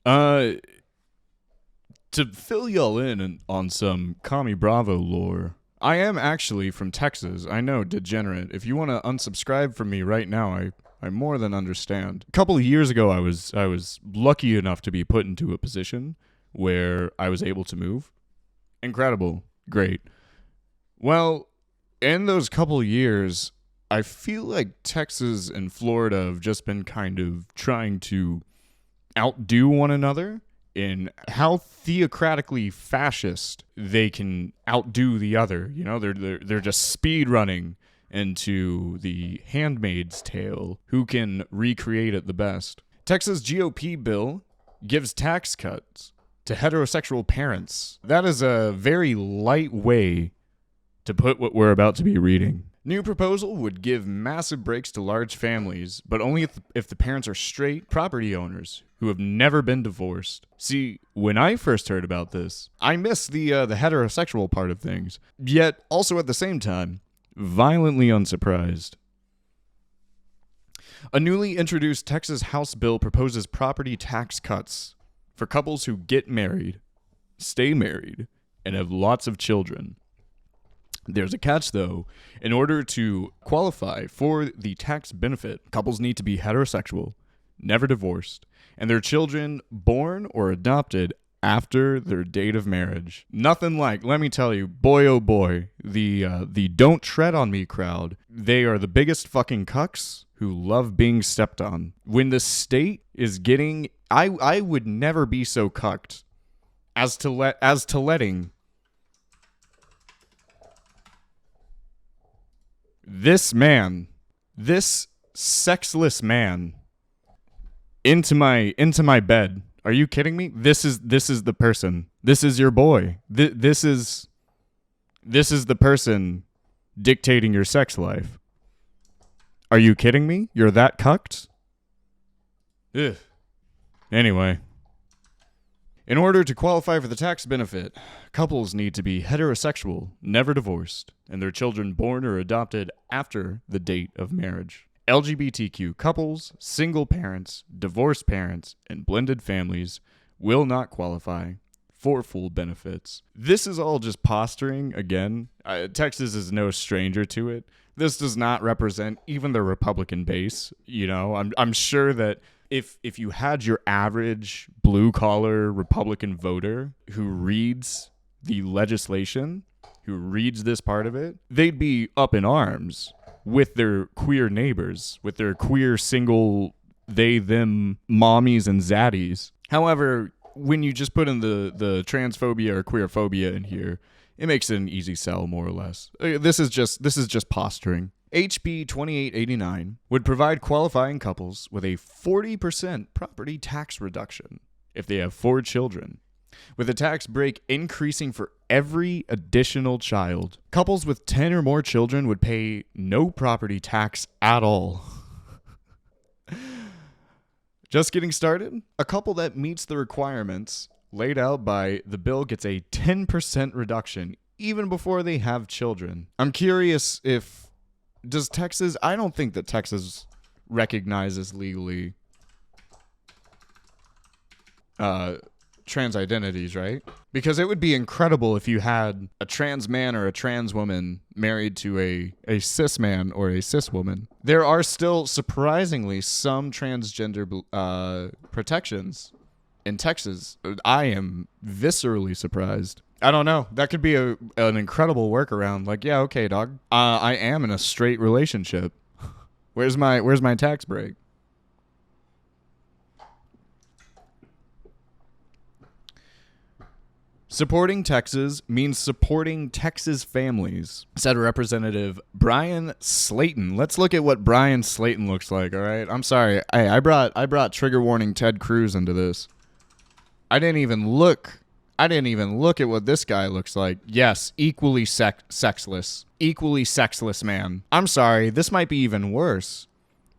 Uh, to fill y'all in on some Commie Bravo lore, I am actually from Texas. I know, degenerate. If you want to unsubscribe from me right now, I more than understand. A couple of years ago, I was lucky enough to be put into a position where I was able to move. Incredible, great. Well, in those couple of years, I feel like Texas and Florida have just been kind of trying to outdo one another in how theocratically fascist they can outdo the other. You know, they're just speed running into the Handmaid's Tale. Who can recreate it the best? Texas GOP bill gives tax cuts to heterosexual parents. That is a very light way to put what we're about to be reading. New proposal would give massive breaks to large families, but only if the parents are straight property owners who have never been divorced. See, when I first heard about this, I missed the heterosexual part of things, yet also at the same time, violently unsurprised. A newly introduced Texas House bill proposes property tax cuts for couples who get married, stay married, and have lots of children. There's a catch, though. In order to qualify for the tax benefit, couples need to be heterosexual, never divorced, and their children born or adopted after their date of marriage. Nothing like, let me tell you, boy oh boy, the don't tread on me crowd, they are the biggest fucking cucks who love being stepped on. When the state is getting, I would never be so cucked as to letting this sexless man into my bed. Are you kidding me? This is the person. This is your boy. This is the person dictating your sex life. Are you kidding me? You're that cucked? Ugh. Anyway, in order to qualify for the tax benefit, couples need to be heterosexual, never divorced, and their children born or adopted after the date of marriage. LGBTQ couples, single parents, divorced parents, and blended families will not qualify for full benefits. This is all just posturing again. Texas is no stranger to it. This does not represent even the Republican base. You know, I'm sure that if you had your average blue-collar Republican voter who reads the legislation, who reads this part of it, they'd be up in arms with their queer neighbors, with their queer single they, them, mommies and zaddies. However, when you just put in the transphobia or queerphobia in here, it makes it an easy sell, more or less. This is just posturing. HB 2889 would provide qualifying couples with a 40% property tax reduction if they have 4 children, with the tax break increasing for every additional child. Couples with 10 or more children would pay no property tax at all. Just getting started? A couple that meets the requirements laid out by the bill gets a 10% reduction even before they have children. I'm curious if does Texas, I don't think that Texas recognizes legally trans identities, right? Because it would be incredible if you had a trans man or a trans woman married to a cis man or a cis woman. There are still surprisingly some transgender protections in Texas. I am viscerally surprised. I don't know. That could be an incredible workaround. Like, yeah, okay, dog. I am in a straight relationship. Where's my tax break? Supporting Texas means supporting Texas families, said Representative Brian Slayton. Let's look at what Brian Slayton looks like, all right? I'm sorry. I brought trigger warning Ted Cruz into this. I didn't even look at what this guy looks like. Yes, equally sexless. Equally sexless man. I'm sorry, this might be even worse.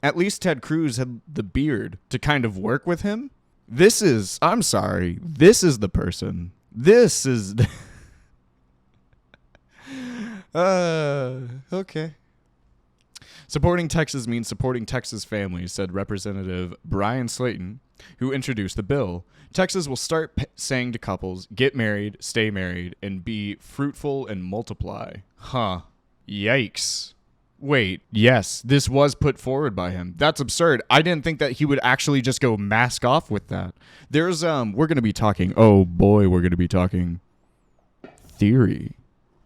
At least Ted Cruz had the beard to kind of work with him. I'm sorry, this is the person. This is... okay. Supporting Texas means supporting Texas families, said Representative Brian Slayton, who introduced the bill. Texas will start saying to couples, get married, stay married, and be fruitful and multiply. Huh. Yikes. Wait, yes, this was put forward by him. That's absurd. I didn't think that he would actually just go mask off with that. There's, we're going to be talking, oh boy, we're going to be talking theory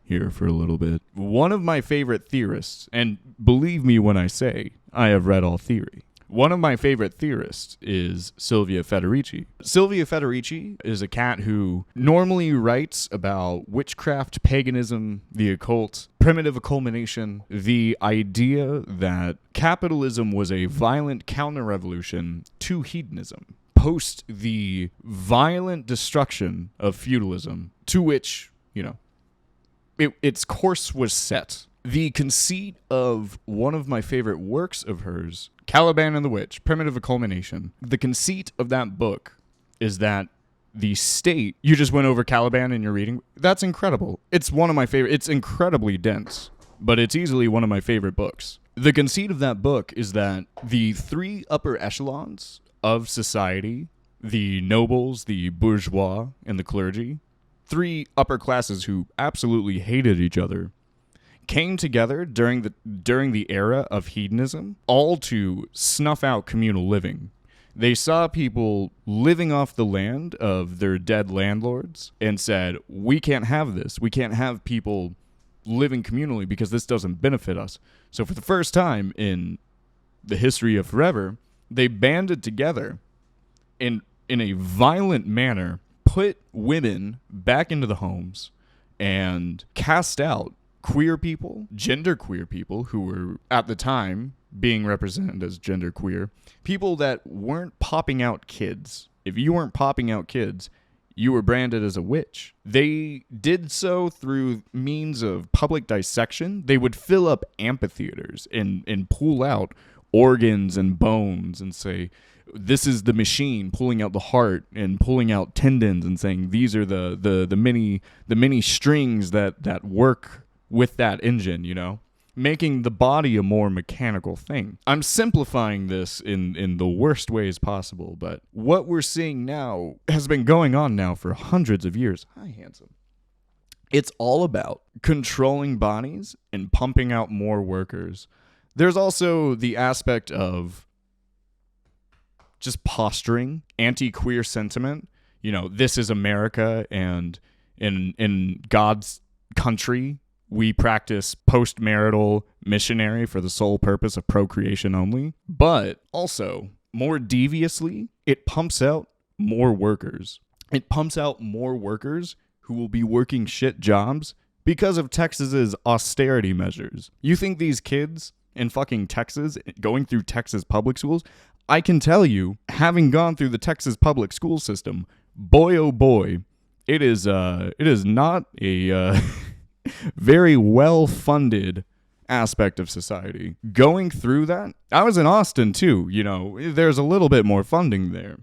here for a little bit. One of my favorite theorists, and believe me when I say I have read all theory. One of my favorite theorists is Silvia Federici. Silvia Federici is a cat who normally writes about witchcraft, paganism, the occult, primitive culmination, the idea that capitalism was a violent counter-revolution to hedonism, post the violent destruction of feudalism, to which, its course was set. The conceit of one of my favorite works of hers, Caliban and the Witch, Primitive Culmination, the conceit of that book is that the state, you just went over Caliban in your reading, that's incredible. It's one of my favorite, it's incredibly dense, but it's easily one of my favorite books. The conceit of that book is that the three upper echelons of society, the nobles, the bourgeois, and the clergy, three upper classes who absolutely hated each other, came together during the era of hedonism, all to snuff out communal living. They saw people living off the land of their dead landlords and said, we can't have this. We can't have people living communally because this doesn't benefit us. So for the first time in the history of forever, they banded together in a violent manner, put women back into the homes, and cast out queer people, genderqueer people who were at the time being represented as genderqueer, people that weren't popping out kids. If you weren't popping out kids, you were branded as a witch. They did so through means of public dissection. They would fill up amphitheaters and pull out organs and bones and say, this is the machine pulling out the heart and pulling out tendons and saying these are the many strings that work with that engine, making the body a more mechanical thing. I'm simplifying this in the worst ways possible, but what we're seeing now has been going on now for hundreds of years. Hi, handsome. It's all about controlling bodies and pumping out more workers. There's also the aspect of just posturing, anti-queer sentiment. This is America, and in God's country, we practice post-marital missionary for the sole purpose of procreation only. But also, more deviously, it pumps out more workers. It pumps out more workers who will be working shit jobs because of Texas's austerity measures. You think these kids in fucking Texas, going through Texas public schools, I can tell you, having gone through the Texas public school system, boy oh boy, it is not a very well-funded aspect of society. Going through that, I was in Austin too, there's a little bit more funding there.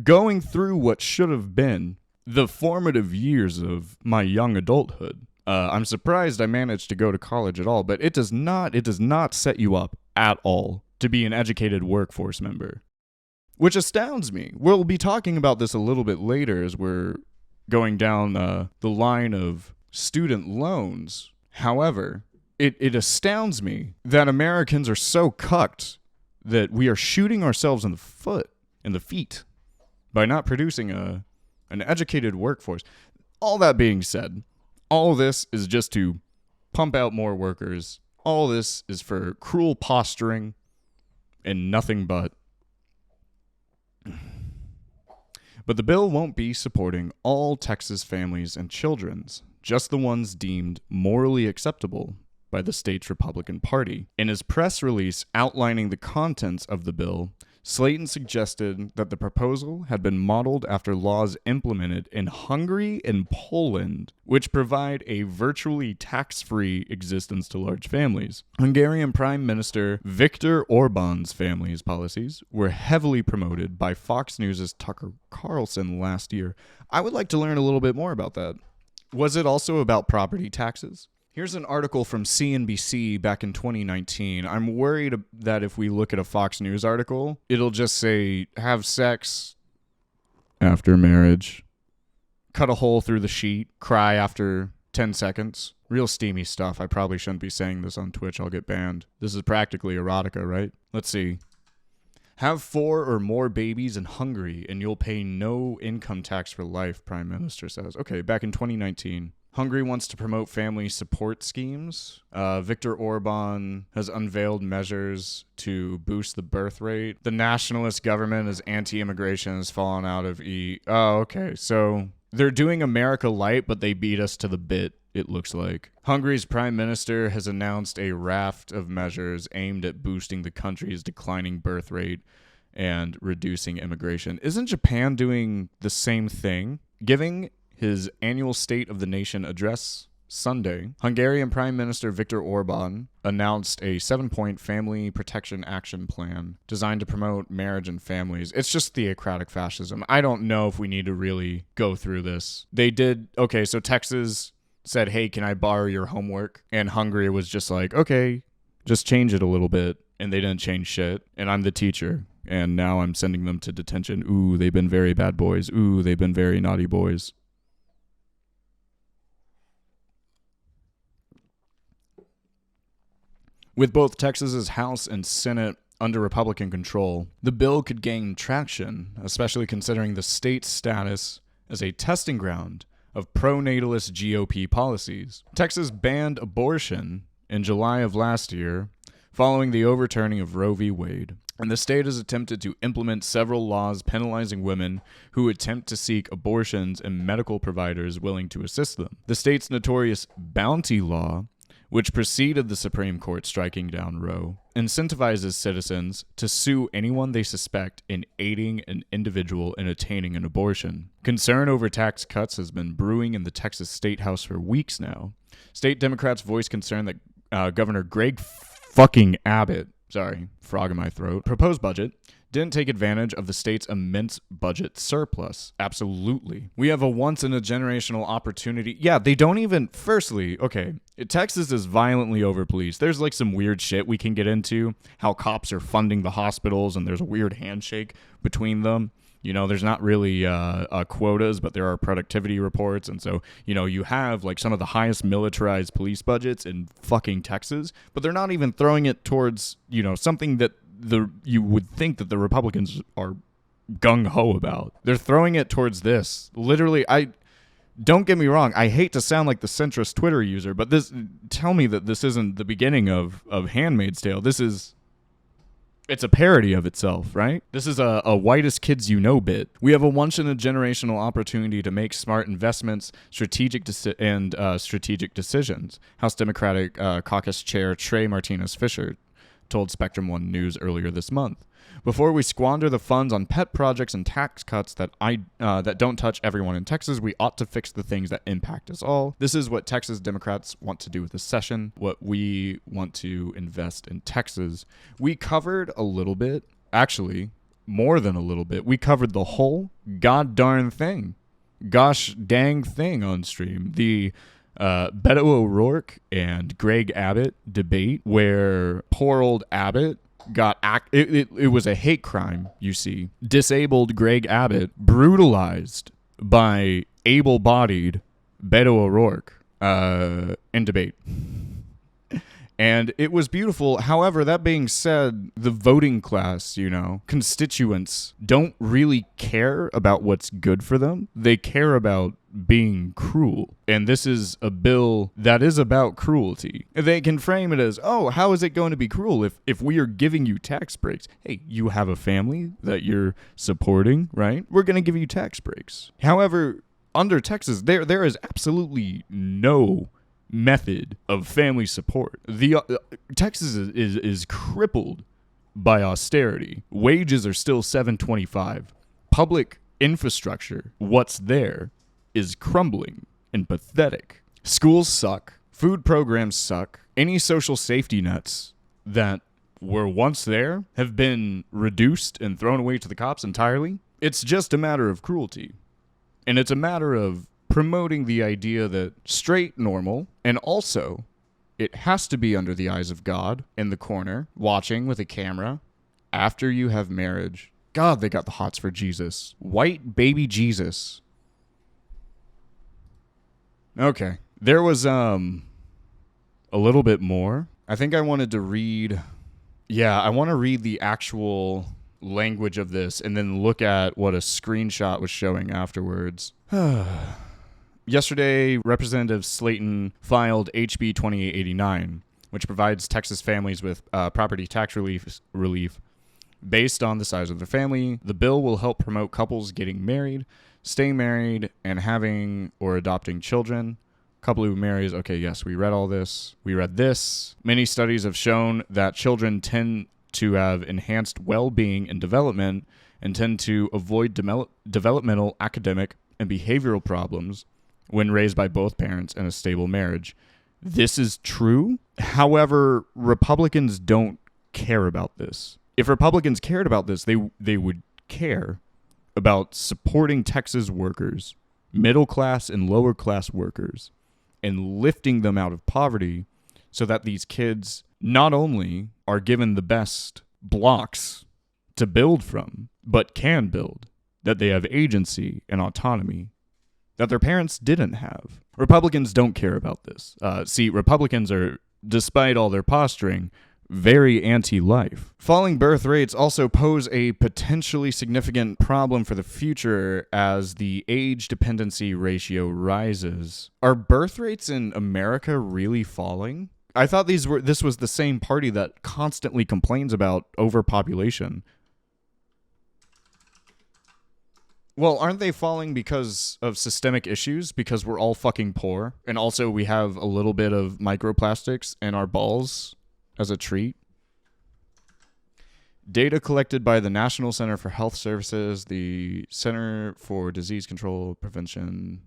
Going through what should have been the formative years of my young adulthood. I'm surprised I managed to go to college at all, but it does not set you up at all to be an educated workforce member, which astounds me. We'll be talking about this a little bit later as we're going down the line of student loans. However, it astounds me that Americans are so cucked that we are shooting ourselves in the feet by not producing an educated workforce. All that being said, all this is just to pump out more workers. All this is for cruel posturing and nothing but. But the bill won't be supporting all Texas families and children's, just the ones deemed morally acceptable by the state's Republican Party. In his press release outlining the contents of the bill, Slayton suggested that the proposal had been modeled after laws implemented in Hungary and Poland, which provide a virtually tax-free existence to large families. Hungarian Prime Minister Viktor Orban's family's policies were heavily promoted by Fox News' Tucker Carlson last year. I would like to learn a little bit more about that. Was it also about property taxes? Here's an article from CNBC back in 2019. I'm worried that if we look at a Fox News article, it'll just say, have sex after marriage, cut a hole through the sheet, cry after 10 seconds. Real steamy stuff. I probably shouldn't be saying this on Twitch. I'll get banned. This is practically erotica, right? Let's see. Have 4 or more babies in Hungary and you'll pay no income tax for life, Prime Minister says. Okay, back in 2019. Hungary wants to promote family support schemes. Viktor Orban has unveiled measures to boost the birth rate. The nationalist government is anti-immigration, has fallen out of Oh, okay. So they're doing America Light, but they beat us to the bit, it looks like. Hungary's prime minister has announced a raft of measures aimed at boosting the country's declining birth rate and reducing immigration. Isn't Japan doing the same thing? Giving his annual State of the Nation address Sunday, Hungarian Prime Minister Viktor Orban announced a 7-point family protection action plan designed to promote marriage and families. It's just theocratic fascism. I don't know if we need to really go through this. They did, okay, so Texas said, hey, can I borrow your homework? And Hungary was just like, okay, just change it a little bit. And they didn't change shit. And I'm the teacher. And now I'm sending them to detention. Ooh, they've been very bad boys. Ooh, they've been very naughty boys. With both Texas's House and Senate under Republican control, the bill could gain traction, especially considering the state's status as a testing ground of pro-natalist GOP policies. Texas banned abortion in July of last year, following the overturning of Roe v. Wade, and the state has attempted to implement several laws penalizing women who attempt to seek abortions and medical providers willing to assist them. The state's notorious bounty law, which preceded the Supreme Court striking down Roe, incentivizes citizens to sue anyone they suspect in aiding an individual in attaining an abortion. Concern over tax cuts has been brewing in the Texas State House for weeks now. State Democrats voiced concern that Governor Greg fucking Abbott, sorry, frog in my throat, proposed budget didn't take advantage of the state's immense budget surplus. Absolutely. We have a once-in-a-generational opportunity. Yeah, they don't even... Firstly, okay, Texas is violently over-policed. There's like some weird shit we can get into, how cops are funding the hospitals, and there's a weird handshake between them. You know, there's not really quotas, but there are productivity reports. And so, you know, you have like some of the highest militarized police budgets in fucking Texas, but they're not even throwing it towards, you know, something that you would think that the Republicans are gung-ho about. They're throwing it towards this. Literally, don't get me wrong, I hate to sound like the centrist Twitter user, but tell me that this isn't the beginning of Handmaid's Tale. It's a parody of itself, right? This is a whitest kids you know bit. We have a once-in-a-generational opportunity to make smart investments, strategic decisions. House Democratic Caucus Chair Trey Martinez-Fisher told Spectrum One News earlier this month. Before we squander the funds on pet projects and tax cuts that don't touch everyone in Texas, we ought to fix the things that impact us all. This is what Texas Democrats want to do with this session, what we want to invest in Texas. We covered a little bit, actually, more than a little bit. We covered the whole gosh dang thing on stream. The Beto O'Rourke and Greg Abbott debate, where poor old Abbott it was a hate crime, you see. Disabled Greg Abbott brutalized by able-bodied Beto O'Rourke in debate. And it was beautiful. However, that being said, the voting class, you know, constituents don't really care about what's good for them. They care about being cruel. And this is a bill that is about cruelty. They can frame it as, oh, how is it going to be cruel if we are giving you tax breaks? Hey, you have a family that you're supporting, right? We're going to give you tax breaks. However, under Texas, there is absolutely no method of family support. Texas is crippled by austerity. Wages are still $7.25. Public infrastructure, what's there, is crumbling and pathetic. Schools suck. Food programs suck. Any social safety nets that were once there have been reduced and thrown away to the cops entirely. It's just a matter of cruelty. And it's a matter of promoting the idea that straight, normal, and also it has to be under the eyes of God in the corner, watching with a camera after you have marriage. God, they got the hots for Jesus. White baby Jesus. Okay. There was a little bit more. I think I wanted to read... Yeah, I want to read the actual language of this and then look at what a screenshot was showing afterwards. Yesterday, Representative Slayton filed HB 2889, which provides Texas families with property tax relief based on the size of their family. The bill will help promote couples getting married, staying married, and having or adopting children. Couple who marries, okay, yes, we read all this. We read this. Many studies have shown that children tend to have enhanced well-being and development and tend to avoid developmental, academic, and behavioral problems when raised by both parents in a stable marriage. This is true. However, Republicans don't care about this. If Republicans cared about this, they would care about supporting Texas workers, middle class and lower class workers, and lifting them out of poverty so that these kids not only are given the best blocks to build from, but can build, that they have agency and autonomy that their parents didn't have. Republicans don't care about this. See, Republicans are, despite all their posturing, very anti-life. Falling birth rates also pose a potentially significant problem for the future as the age dependency ratio rises. Are birth rates in America really falling? I thought this was the same party that constantly complains about overpopulation. Well, aren't they falling because of systemic issues? Because we're all fucking poor, and also we have a little bit of microplastics in our balls as a treat. Data collected by the National Center for Health Services, the Center for Disease Control Prevention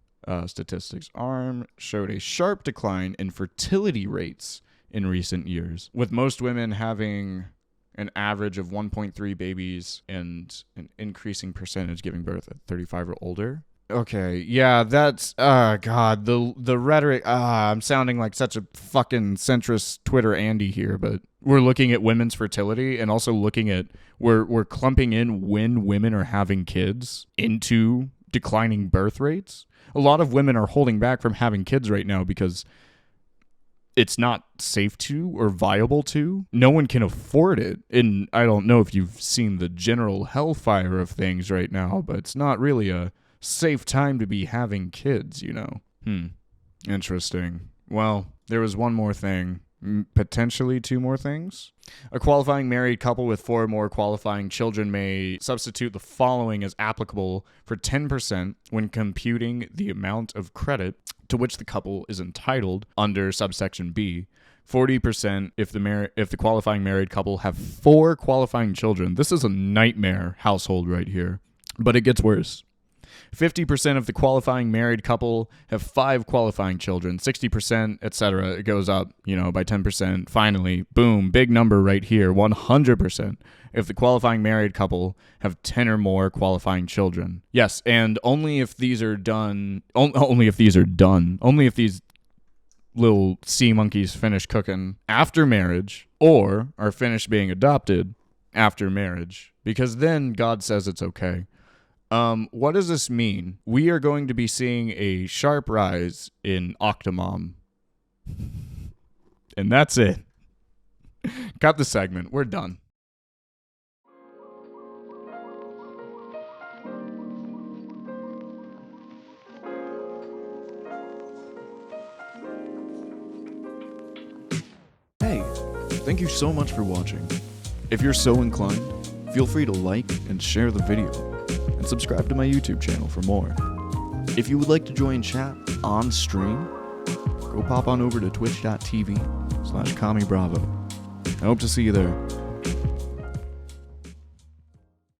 Statistics Arm, showed a sharp decline in fertility rates in recent years, with most women having an average of 1.3 babies and an increasing percentage giving birth at 35 or older. Okay, yeah, that's, God, the rhetoric, I'm sounding like such a fucking centrist Twitter Andy here, but we're looking at women's fertility and also looking at, we're clumping in when women are having kids into declining birth rates. A lot of women are holding back from having kids right now because it's not safe to or viable to. No one can afford it. And I don't know if you've seen the general hellfire of things right now, but it's not really a safe time to be having kids, you know. Interesting. Well, there was one more thing. Potentially two more things. A qualifying married couple with 4 or more qualifying children may substitute the following as applicable for 10% when computing the amount of credit to which the couple is entitled under subsection B. 40% if the qualifying married couple have 4 qualifying children. This is a nightmare household right here. But it gets worse. 50% of the qualifying married couple have 5 qualifying children, 60%, etc. It goes up, by 10%. Finally, boom, big number right here, 100% if the qualifying married couple have 10 or more qualifying children. Yes, and only if these little sea monkeys finish cooking after marriage or are finished being adopted after marriage, because then God says it's okay. What does this mean? We are going to be seeing a sharp rise in Octomom. And that's it. Cut the segment. We're done. Hey, thank you so much for watching. If you're so inclined, feel free to like and share the video. And subscribe to my YouTube channel for more. If you would like to join chat on stream, go pop on over to twitch.tv/CommieBravo. I hope to see you there.